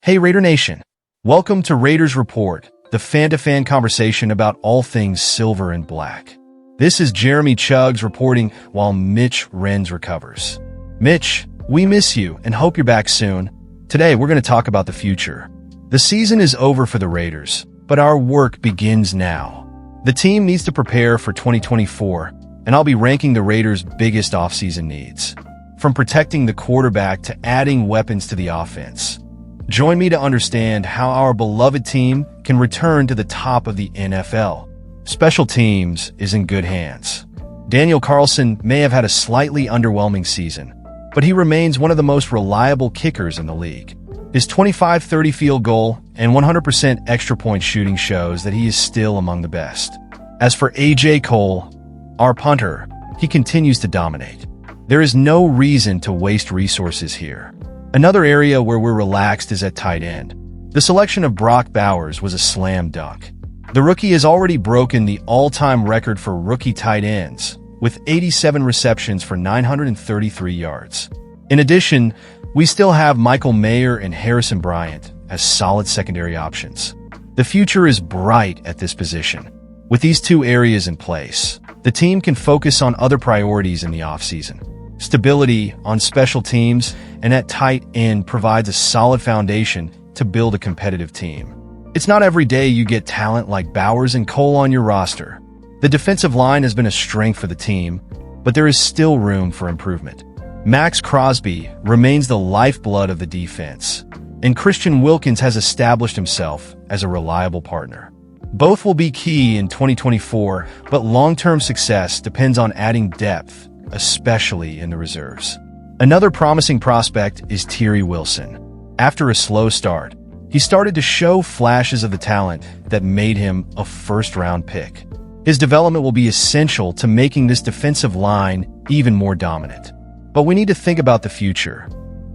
Hey Raider Nation, welcome to Raiders Report, the fan-to-fan conversation about all things silver and black. This is Jeremy Chuggs reporting while Mitch Renz recovers. Mitch, we miss you and hope you're back soon. Today we're going to talk about the future. The season is over for the Raiders, but our work begins now. The team needs to prepare for 2024, and I'll be ranking the Raiders' biggest offseason needs, from protecting the quarterback to adding weapons to the offense. Join me to understand how our beloved team can return to the top of the NFL. Special teams is in good hands. Daniel Carlson may have had a slightly underwhelming season, but he remains one of the most reliable kickers in the league. His 25-30 field goal and 100% extra point shooting shows that he is still among the best. As for A.J. Cole, our punter, he continues to dominate. There is no reason to waste resources here. Another area where we're relaxed is at tight end. The selection of Brock Bowers was a slam dunk. The rookie has already broken the all-time record for rookie tight ends, with 87 receptions for 933 yards. In addition, we still have Michael Mayer and Harrison Bryant as solid secondary options. The future is bright at this position. With these two areas in place, the team can focus on other priorities in the offseason. Stability on special teams and at tight end provides a solid foundation to build a competitive team. It's not every day you get talent like Bowers and Cole on your roster. The defensive line has been a strength for the team, but there is still room for improvement. Max Crosby remains the lifeblood of the defense, and Christian Wilkins has established himself as a reliable partner. Both will be key in 2024, but long-term success depends on adding depth, especially in the reserves. Another promising prospect is Tyree Wilson. After a slow start, he started to show flashes of the talent that made him a first-round pick. His development will be essential to making this defensive line even more dominant. But we need to think about the future.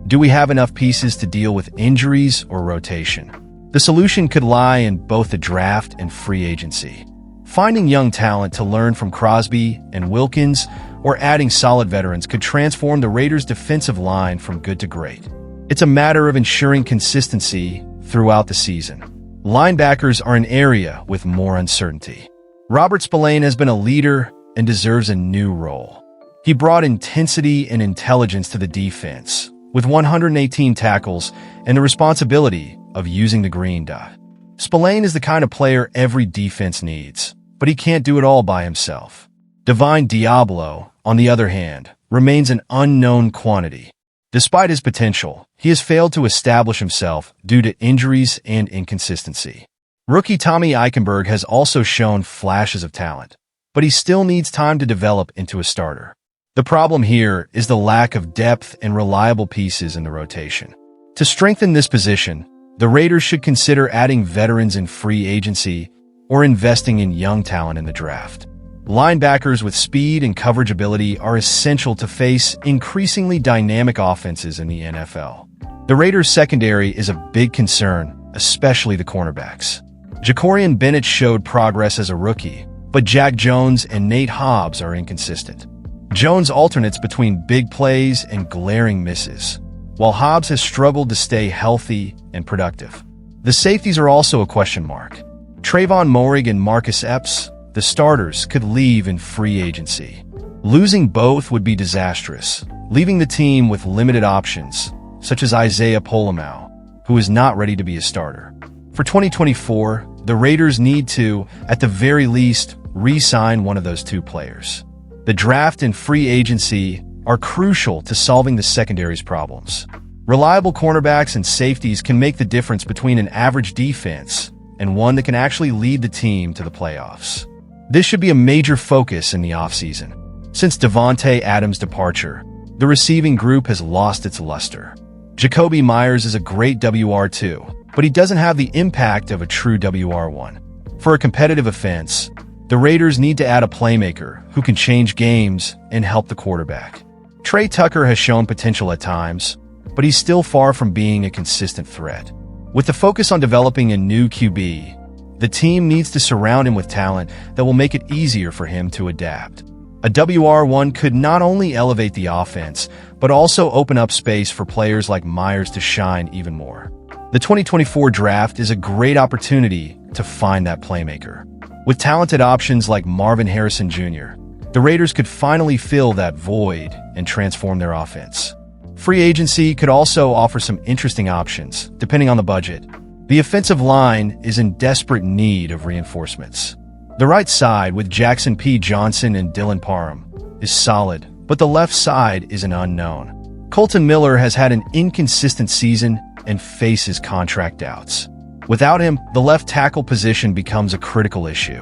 Do we have enough pieces to deal with injuries or rotation? The solution could lie in both the draft and free agency. Finding young talent to learn from Crosby and Wilkins or adding solid veterans could transform the Raiders' defensive line from good to great. It's a matter of ensuring consistency throughout the season. Linebackers are an area with more uncertainty. Robert Spillane has been a leader and deserves a new role. He brought intensity and intelligence to the defense, with 118 tackles and the responsibility of using the green dot. Spillane is the kind of player every defense needs, but he can't do it all by himself. Divine Diablo, on the other hand, remains an unknown quantity. Despite his potential, he has failed to establish himself due to injuries and inconsistency. Rookie Tommy Eichenberg has also shown flashes of talent, but he still needs time to develop into a starter. The problem here is the lack of depth and reliable pieces in the rotation. To strengthen this position, the Raiders should consider adding veterans in free agency or investing in young talent in the draft. Linebackers with speed and coverage ability are essential to face increasingly dynamic offenses in the NFL. The Raiders' secondary is a big concern, especially the cornerbacks. Jacorian Bennett showed progress as a rookie, but Jack Jones and Nate Hobbs are inconsistent. Jones alternates between big plays and glaring misses, while Hobbs has struggled to stay healthy and productive. The safeties are also a question mark. Trayvon Moehrig and Marcus Epps, the starters, could leave in free agency. Losing both would be disastrous, leaving the team with limited options, such as Isaiah Pola-Mao, who is not ready to be a starter. For 2024, the Raiders need to, at the very least, re-sign one of those two players. The draft and free agency are crucial to solving the secondary's problems. Reliable cornerbacks and safeties can make the difference between an average defense and one that can actually lead the team to the playoffs. This should be a major focus in the offseason. Since Davante Adams' departure, the receiving group has lost its luster. Jacoby Myers is a great WR2, but he doesn't have the impact of a true WR1. For a competitive offense, the Raiders need to add a playmaker who can change games and help the quarterback. Trey Tucker has shown potential at times, but he's still far from being a consistent threat. With the focus on developing a new QB, the team needs to surround him with talent that will make it easier for him to adapt. A WR1 could not only elevate the offense, but also open up space for players like Myers to shine even more. The 2024 draft is a great opportunity to find that playmaker. With talented options like Marvin Harrison Jr., the Raiders could finally fill that void and transform their offense. Free agency could also offer some interesting options, depending on the budget. The offensive line is in desperate need of reinforcements. The right side, with Jackson P. Johnson and Dylan Parham, is solid, but the left side is an unknown. Colton Miller has had an inconsistent season and faces contract doubts. Without him, the left tackle position becomes a critical issue.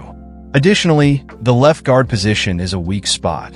Additionally, the left guard position is a weak spot.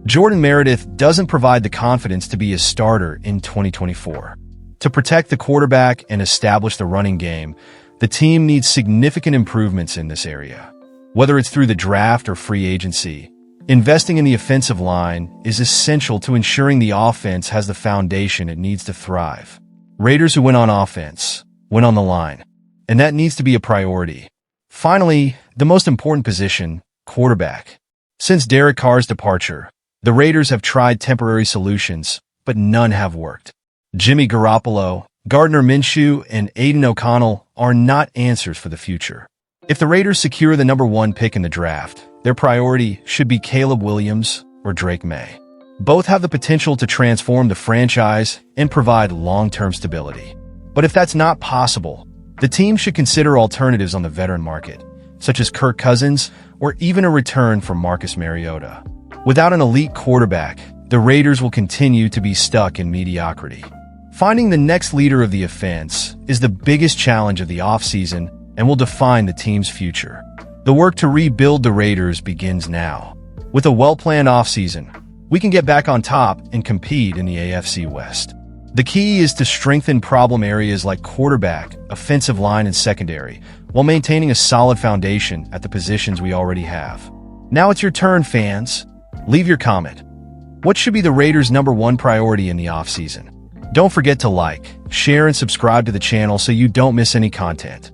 Jordan Meredith doesn't provide the confidence to be a starter in 2024. To protect the quarterback and establish the running game, the team needs significant improvements in this area. Whether it's through the draft or free agency, investing in the offensive line is essential to ensuring the offense has the foundation it needs to thrive. Raiders who win on offense win on the line, and that needs to be a priority. Finally, the most important position, quarterback. Since Derek Carr's departure, the Raiders have tried temporary solutions, but none have worked. Jimmy Garoppolo, Gardner Minshew, and Aiden O'Connell are not answers for the future. If the Raiders secure the number 1 pick in the draft, their priority should be Caleb Williams or Drake May. Both have the potential to transform the franchise and provide long-term stability. But if that's not possible, the team should consider alternatives on the veteran market, such as Kirk Cousins or even a return from Marcus Mariota. Without an elite quarterback, the Raiders will continue to be stuck in mediocrity. Finding the next leader of the offense is the biggest challenge of the offseason and will define the team's future. The work to rebuild the Raiders begins now. With a well-planned offseason, we can get back on top and compete in the AFC West. The key is to strengthen problem areas like quarterback, offensive line, and secondary, while maintaining a solid foundation at the positions we already have. Now it's your turn, fans. Leave your comment. What should be the Raiders' number 1 priority in the offseason? Don't forget to like, share, and subscribe to the channel so you don't miss any content.